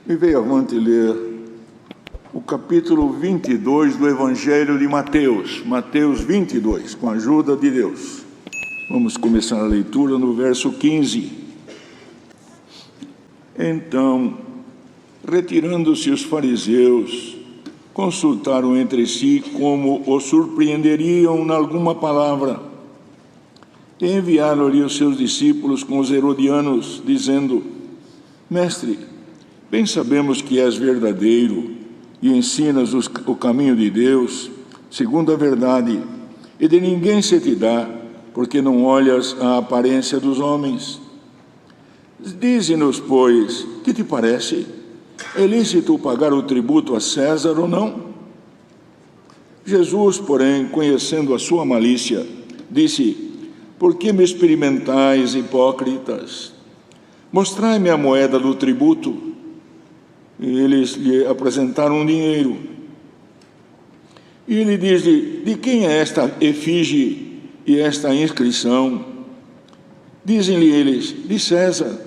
Me veio avante ler o capítulo 22 do Evangelho de Mateus, Mateus 22, com a ajuda de Deus. Vamos começar a leitura no verso 15. Então, retirando-se os fariseus, consultaram entre si como o surpreenderiam em alguma palavra. E enviaram-lhe os seus discípulos com os herodianos, dizendo: Mestre, bem sabemos que és verdadeiro e ensinas o caminho de Deus, segundo a verdade, e de ninguém se te dá, porque não olhas a aparência dos homens. Dize-nos, pois, que te parece? É lícito pagar o tributo a César ou não? Jesus, porém, conhecendo a sua malícia, disse: Por que me experimentais, hipócritas? Mostrai-me a moeda do tributo. E eles lhe apresentaram um dinheiro. E ele diz-lhe: De quem é esta efígie e esta inscrição? Dizem-lhe eles: De César.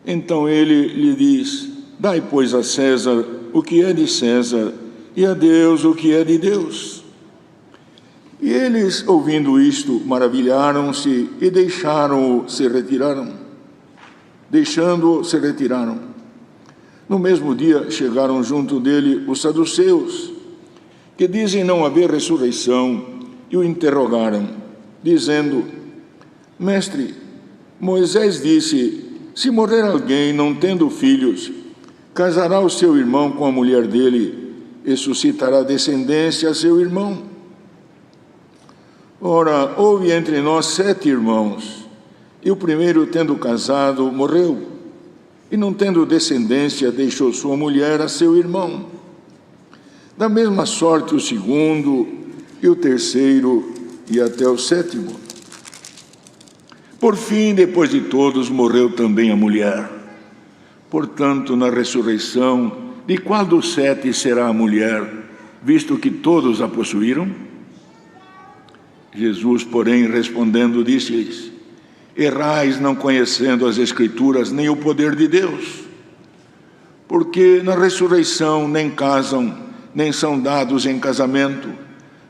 Então ele lhe diz: Dai, pois, a César o que é de César, e a Deus o que é de Deus. E eles, ouvindo isto, maravilharam-se e deixando-o, se retiraram. No mesmo dia chegaram junto dele os saduceus, que dizem não haver ressurreição, e o interrogaram, dizendo: Mestre, Moisés disse: se morrer alguém não tendo filhos, casará o seu irmão com a mulher dele e suscitará descendência a seu irmão. Ora, houve entre nós 7 irmãos, e o primeiro, tendo casado, morreu, e não tendo descendência, deixou sua mulher a seu irmão. Da mesma sorte o segundo, e o terceiro, e até o 7º. Por fim, depois de todos, morreu também a mulher. Portanto, na ressurreição, de qual dos 7 será a mulher, visto que todos a possuíram? Jesus, porém, respondendo, disse-lhes: Errais não conhecendo as Escrituras nem o poder de Deus, porque na ressurreição nem casam, nem são dados em casamento,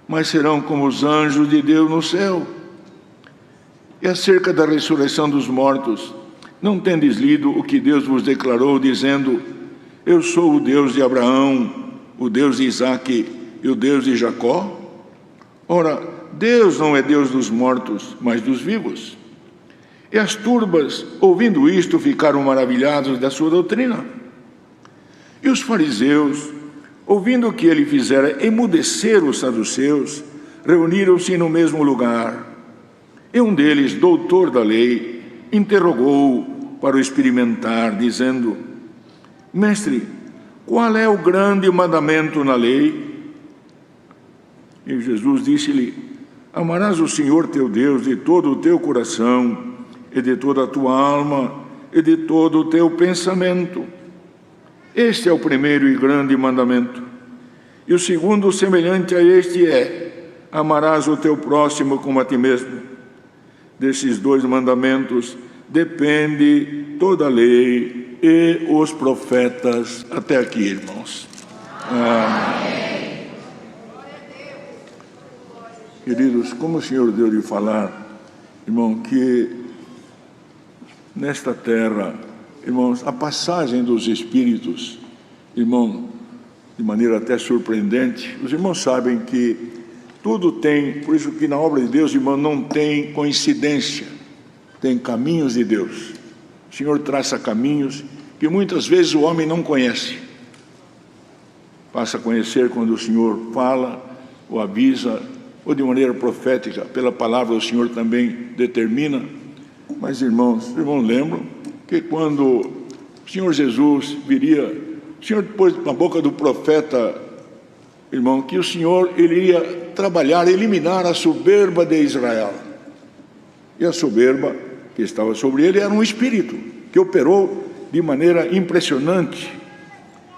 mas serão como os anjos de Deus no céu. E acerca da ressurreição dos mortos, não tendes lido o que Deus vos declarou, dizendo: Eu sou o Deus de Abraão, o Deus de Isaque e o Deus de Jacó? Ora, Deus não é Deus dos mortos, mas dos vivos. E as turbas, ouvindo isto, ficaram maravilhados da sua doutrina. E os fariseus, ouvindo o que ele fizera emudecer os saduceus, reuniram-se no mesmo lugar. E um deles, doutor da lei, interrogou-o para o experimentar, dizendo: Mestre, qual é o grande mandamento na lei? E Jesus disse-lhe: Amarás o Senhor teu Deus de todo o teu coração, e de toda a tua alma, e de todo o teu pensamento. Este é o primeiro e grande mandamento. E o segundo, semelhante a este, é: amarás o teu próximo como a ti mesmo. Desses 2 mandamentos depende toda a lei e os profetas. Até aqui, irmãos. Amém. Queridos, como o Senhor deu de falar, irmão, que nesta terra, irmãos, a passagem dos Espíritos, irmão, de maneira até surpreendente, os irmãos sabem que tudo tem, por isso que na obra de Deus, irmão, não tem coincidência, tem caminhos de Deus. O Senhor traça caminhos que muitas vezes o homem não conhece. Passa a conhecer quando o Senhor fala, ou avisa, ou de maneira profética, pela palavra o Senhor também determina. Mas, irmãos, lembram que quando o Senhor Jesus viria, o Senhor pôs na boca do profeta, irmão, que o Senhor iria trabalhar, eliminar a soberba de Israel. E a soberba que estava sobre ele era um espírito que operou de maneira impressionante,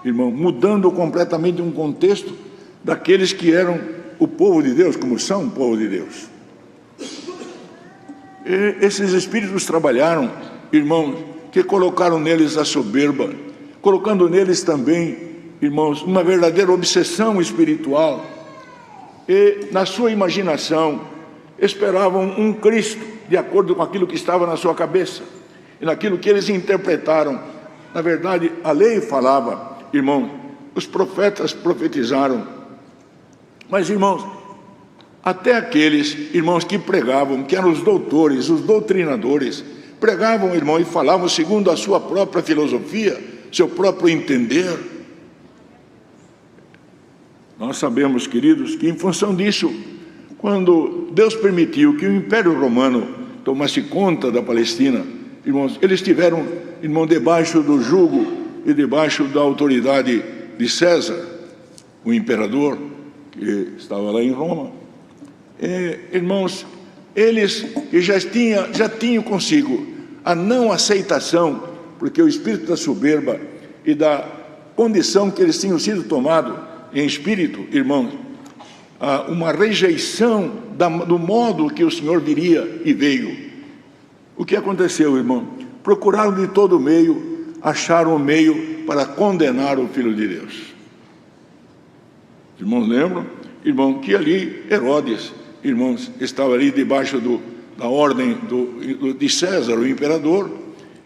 irmão, mudando completamente um contexto daqueles que eram o povo de Deus, como são o povo de Deus. E esses espíritos trabalharam, irmãos, que colocaram neles a soberba, colocando neles também, irmãos, uma verdadeira obsessão espiritual. E na sua imaginação esperavam um Cristo de acordo com aquilo que estava na sua cabeça e naquilo que eles interpretaram. Na verdade, a lei falava, irmãos, os profetas profetizaram, mas, irmãos, até aqueles, irmãos, que pregavam, que eram os doutores, os doutrinadores, pregavam, irmão, e falavam segundo a sua própria filosofia, seu próprio entender. Nós sabemos, queridos, que em função disso, quando Deus permitiu que o Império Romano tomasse conta da Palestina, irmãos, eles estiveram, irmão, debaixo do jugo e debaixo da autoridade de César, o imperador, que estava lá em Roma. Irmãos, eles que já tinham consigo a não aceitação, porque o espírito da soberba e da condição que eles tinham sido tomados em espírito, irmãos, uma rejeição do modo que o Senhor viria e veio. O que aconteceu, irmão? Procuraram de todo meio, acharam um meio para condenar o Filho de Deus. Os irmãos lembram? Irmão, que ali Herodes, irmãos, estava ali debaixo da ordem de César, o imperador.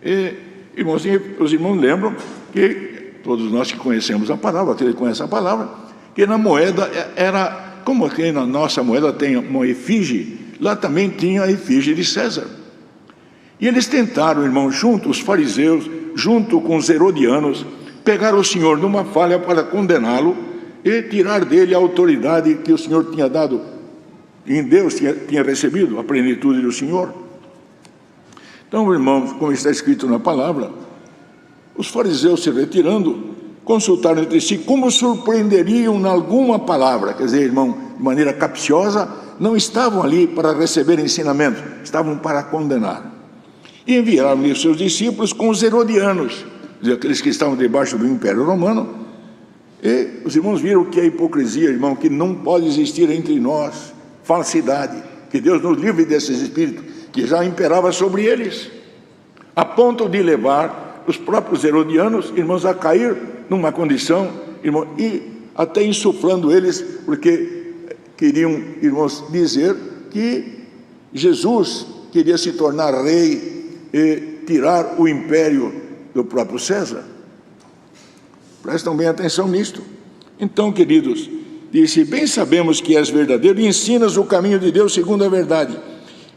E, irmãos, os irmãos lembram que todos nós que conhecemos a palavra, aquele que conhece a palavra, que na moeda era, como aqui na nossa moeda tem uma efígie, lá também tinha a efígie de César. E eles tentaram, irmãos, junto os fariseus, junto com os herodianos, pegar o Senhor numa falha para condená-lo e tirar dele a autoridade que o Senhor tinha dado, em Deus tinha recebido a plenitude do Senhor. Então, irmãos, como está escrito na palavra, os fariseus se retirando, consultaram entre si como surpreenderiam em alguma palavra, quer dizer, irmão, de maneira capciosa, não estavam ali para receber ensinamento, estavam para condenar. E enviaram os seus discípulos com os herodianos, aqueles que estavam debaixo do Império Romano. E os irmãos viram que a hipocrisia, irmão, que não pode existir entre nós, falsidade, que Deus nos livre desses espíritos, que já imperava sobre eles, a ponto de levar os próprios herodianos, irmãos, a cair numa condição, irmão, e até insuflando eles, porque queriam, irmãos, dizer que Jesus queria se tornar rei e tirar o império do próprio César. Prestam bem atenção nisto. Então, queridos, disse: bem sabemos que és verdadeiro e ensinas o caminho de Deus segundo a verdade,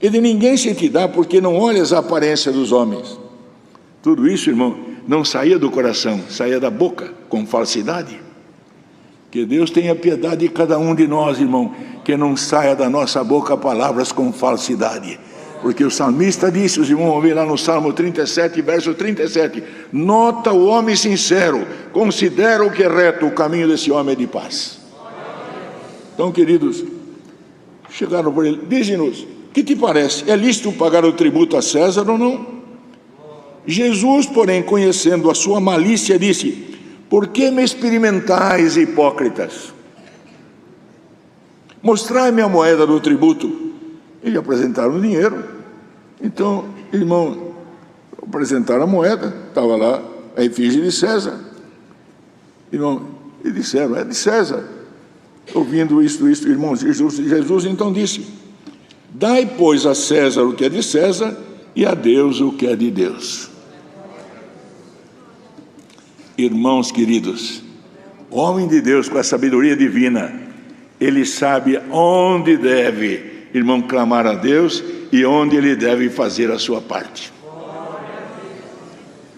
e de ninguém se te dá, porque não olhas a aparência dos homens. Tudo isso, irmão, não saía do coração, saía da boca, com falsidade. Que Deus tenha piedade de cada um de nós, irmão, que não saia da nossa boca palavras com falsidade. Porque o salmista disse, os irmãos vão ver lá no Salmo 37, verso 37, nota o homem sincero, considera o que é reto, o caminho desse homem é de paz. Então, queridos, chegaram por ele, dize-nos, que te parece, é lícito pagar o tributo a César ou não? Jesus, porém, conhecendo a sua malícia, disse: por que me experimentais, hipócritas? Mostrai-me a moeda do tributo. E apresentaram o dinheiro. Então, irmão, apresentaram a moeda, estava lá a efígie de César. Irmão, e disseram, é de César. Ouvindo isto, irmãos, Jesus então disse: dai, pois, a César o que é de César e a Deus o que é de Deus. Irmãos queridos, homem de Deus com a sabedoria divina, ele sabe onde deve, irmão, clamar a Deus e onde ele deve fazer a sua parte.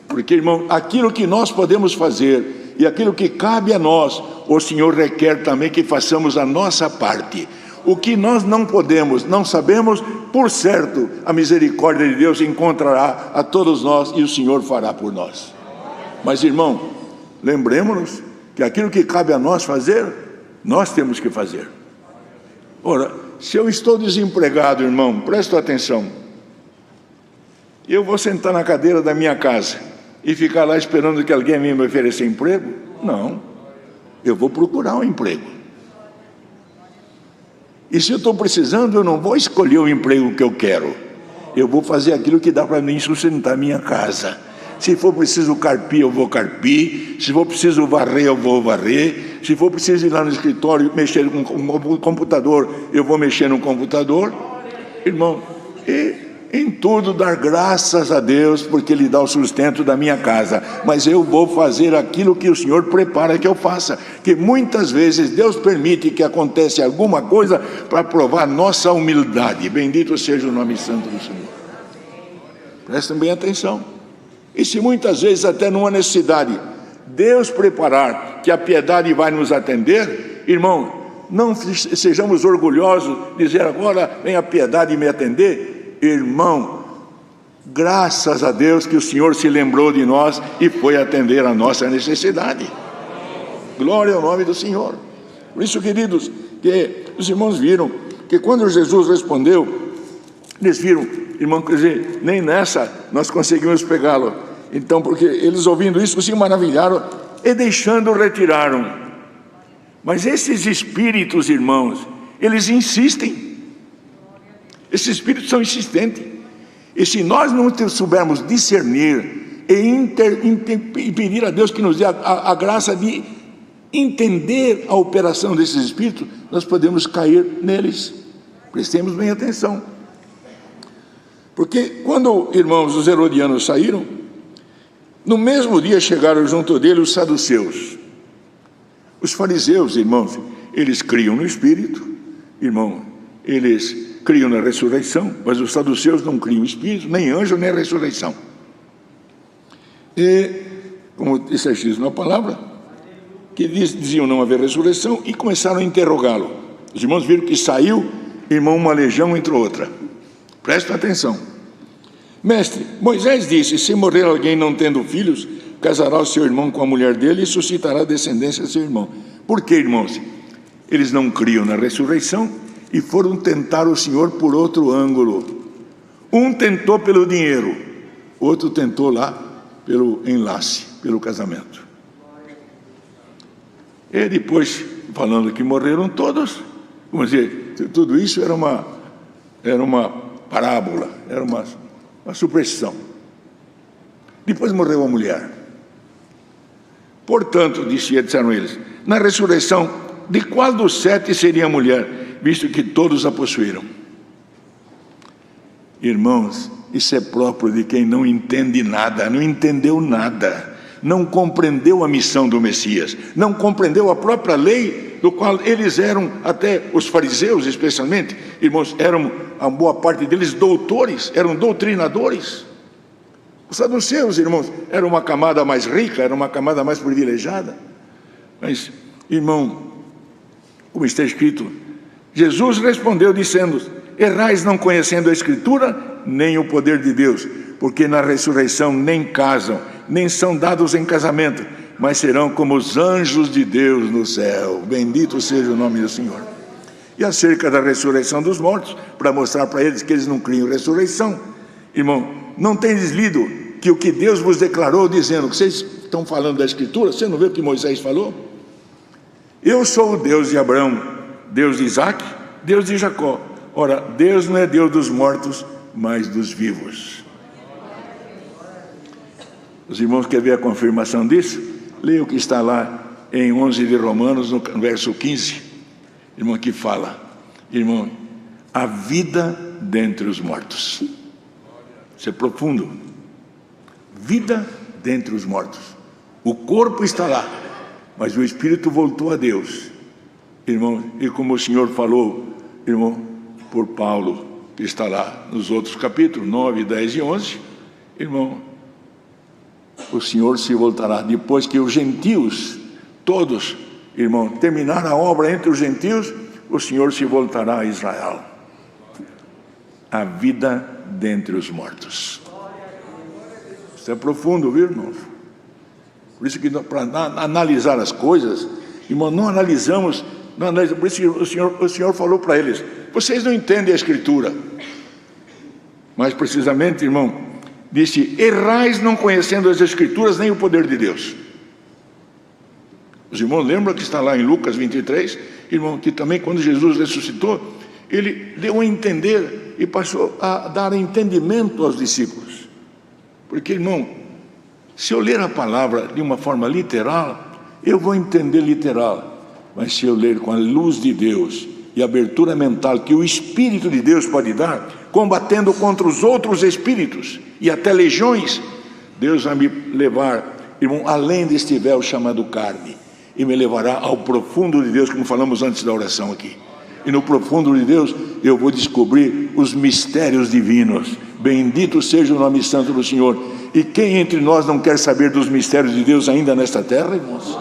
Porque, irmão, aquilo que nós podemos fazer e aquilo que cabe a nós, o Senhor requer também que façamos a nossa parte. O que nós não podemos, não sabemos, por certo, a misericórdia de Deus encontrará a todos nós e o Senhor fará por nós. Mas, irmão, lembremos-nos que aquilo que cabe a nós fazer, nós temos que fazer. Ora, se eu estou desempregado, irmão, presta atenção, eu vou sentar na cadeira da minha casa e ficar lá esperando que alguém me ofereça emprego? Não, eu vou procurar um emprego. E se eu estou precisando, eu não vou escolher o emprego que eu quero, eu vou fazer aquilo que dá para mim sustentar minha casa. Se for preciso carpir, eu vou carpir. Se for preciso varrer, eu vou varrer. Se for preciso ir lá no escritório mexer com o computador, eu vou mexer no computador. Irmão, e em tudo dar graças a Deus, porque Ele dá o sustento da minha casa. Mas eu vou fazer aquilo que o Senhor prepara que eu faça. Que muitas vezes Deus permite que aconteça alguma coisa para provar nossa humildade. Bendito seja o nome santo do Senhor. Prestem bem atenção. E se muitas vezes até numa necessidade, Deus preparar que a piedade vai nos atender, irmão, não sejamos orgulhosos, dizer agora vem a piedade me atender. Irmão, graças a Deus que o Senhor se lembrou de nós e foi atender a nossa necessidade. Glória ao nome do Senhor. Por isso, queridos, que os irmãos viram que quando Jesus respondeu, eles viram, irmão, quer dizer, nem nessa nós conseguimos pegá-lo. Então, porque eles ouvindo isso se maravilharam e deixando retiraram. Mas esses espíritos, irmãos, eles insistem. Esses espíritos são insistentes. E se nós não soubermos discernir e pedir a Deus que nos dê a graça de entender a operação desses espíritos, nós podemos cair neles. Prestemos bem atenção. Porque quando, irmãos, os herodianos saíram, no mesmo dia chegaram junto dele os saduceus. Os fariseus, irmãos, eles criam no Espírito, irmão, eles criam na ressurreição, mas os saduceus não criam Espírito, nem anjo, nem ressurreição. E, como disse escrito na palavra, que diziam não haver ressurreição, e começaram a interrogá-lo. Os irmãos viram que saiu, irmão, uma legião entre outra. Prestem atenção. Mestre, Moisés disse, se morrer alguém não tendo filhos, casará o seu irmão com a mulher dele e suscitará a descendência do seu irmão. Por que, irmãos? Eles não criam na ressurreição e foram tentar o Senhor por outro ângulo. Um tentou pelo dinheiro, outro tentou lá pelo enlace, pelo casamento. E depois, falando que morreram todos, vamos dizer, tudo isso era uma parábola, era uma superstição. Depois morreu a mulher. Portanto, disseram eles, na ressurreição, de qual dos 7 seria a mulher, visto que todos a possuíram? Irmãos, isso é próprio de quem não entende nada, não entendeu nada, não compreendeu a missão do Messias, não compreendeu a própria lei, do qual eles eram, até os fariseus especialmente, irmãos, eram, a boa parte deles, doutores, eram doutrinadores. Os saduceus, irmãos, eram uma camada mais rica, era uma camada mais privilegiada. Mas, irmão, como está escrito, Jesus respondeu dizendo, errais não conhecendo a Escritura, nem o poder de Deus, porque na ressurreição nem casam, nem são dados em casamento, mas serão como os anjos de Deus no céu. Bendito seja o nome do Senhor. E acerca da ressurreição dos mortos, para mostrar para eles que eles não criam ressurreição, irmão, não tendes lido que o que Deus vos declarou, dizendo que vocês estão falando da Escritura, você não vê o que Moisés falou? Eu sou o Deus de Abraão, Deus de Isaac, Deus de Jacó. Ora, Deus não é Deus dos mortos, mas dos vivos. Os irmãos querem ver a confirmação disso? Leia o que está lá em 11 de Romanos, no verso 15, irmão, que fala, irmão, a vida dentre os mortos. Isso é profundo. Vida dentre os mortos. O corpo está lá, mas o espírito voltou a Deus, irmão. E como o Senhor falou, irmão, por Paulo, que está lá nos outros capítulos 9, 10 e 11, irmão, o Senhor se voltará depois que os gentios todos, irmão, terminar a obra entre os gentios, o Senhor se voltará a Israel. A vida dentre os mortos. Isso é profundo, viu, irmãos? Por isso que para analisar as coisas, irmão, não analisamos, por isso que o Senhor falou para eles, vocês não entendem a Escritura. Mas precisamente, irmão, disse, errais não conhecendo as Escrituras nem o poder de Deus. Os irmãos lembram que está lá em Lucas 23, irmão, que também quando Jesus ressuscitou, ele deu a entender e passou a dar entendimento aos discípulos. Porque, irmão, Se eu ler a palavra de uma forma literal, eu vou entender literal. Mas se eu ler com a luz de Deus e a abertura mental que o Espírito de Deus pode dar, combatendo contra os outros espíritos e até legiões, Deus vai me levar, irmão, além deste véu chamado carne, e me levará ao profundo de Deus, como falamos antes da oração aqui. E no profundo de Deus eu vou descobrir os mistérios divinos. Bendito seja o nome santo do Senhor. E quem entre nós não quer saber dos mistérios de Deus ainda nesta terra, irmãos?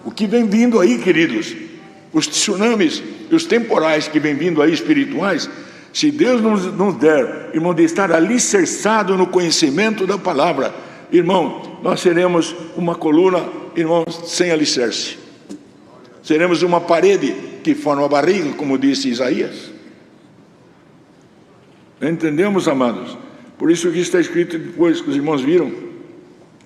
O que vem vindo aí, queridos, os tsunamis e os temporais que vem vindo aí, espirituais, se Deus nos der, irmão, de estar alicerçado no conhecimento da palavra, irmão, nós seremos uma coluna, irmão, sem alicerce. Seremos uma parede que forma a barriga, como disse Isaías. Entendemos, amados? Por isso que está escrito depois que os irmãos viram,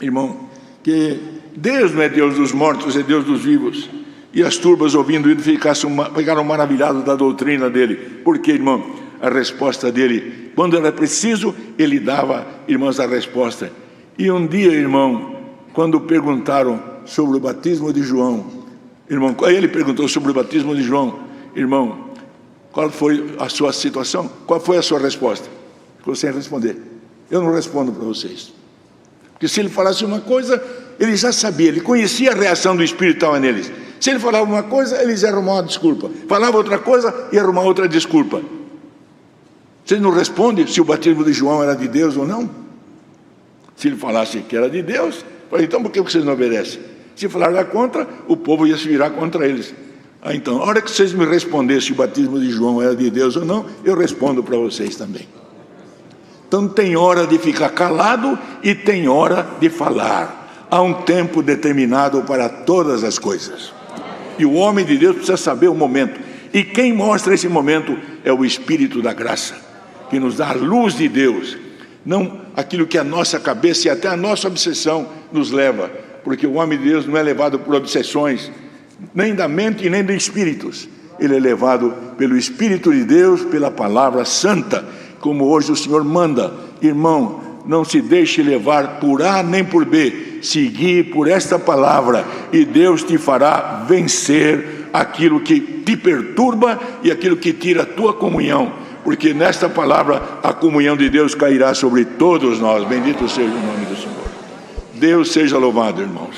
irmão, que Deus não é Deus dos mortos, é Deus dos vivos. E as turbas ouvindo ele ficaram maravilhados da doutrina dele. Por quê, irmão? A resposta dele, quando era preciso, ele dava, irmãos, a resposta. E um dia, irmão, quando perguntaram sobre o batismo de João, irmão, aí ele perguntou sobre o batismo de João, irmão, qual foi a sua situação? Qual foi a sua resposta? Ficou sem responder. Eu não respondo para vocês. Porque se ele falasse uma coisa, ele já sabia, ele conhecia a reação do Espírito que estava neles. Se ele falava uma coisa, eles iam arrumar uma desculpa. Falava outra coisa, ia arrumar outra desculpa. Vocês não respondem se o batismo de João era de Deus ou não? Se ele falasse que era de Deus, falei, então por que vocês não obedecem? Se falar contra, o povo ia se virar contra eles. Então, a hora que vocês me respondessem se o batismo de João era de Deus ou não, eu respondo para vocês também. Então tem hora de ficar calado e tem hora de falar. Há um tempo determinado para todas as coisas. E o homem de Deus precisa saber o momento. E quem mostra esse momento é o Espírito da graça, que nos dá a luz de Deus. Não aquilo que a nossa cabeça e até a nossa obsessão nos leva. Porque o homem de Deus não é levado por obsessões, nem da mente e nem de espíritos. Ele é levado pelo Espírito de Deus, pela palavra santa, como hoje o Senhor manda. Irmão, não se deixe levar por A nem por B, seguir por esta palavra, e Deus te fará vencer aquilo que te perturba e aquilo que tira a tua comunhão, porque nesta palavra a comunhão de Deus cairá sobre todos nós. Bendito seja o nome do Senhor. Deus seja louvado, irmãos.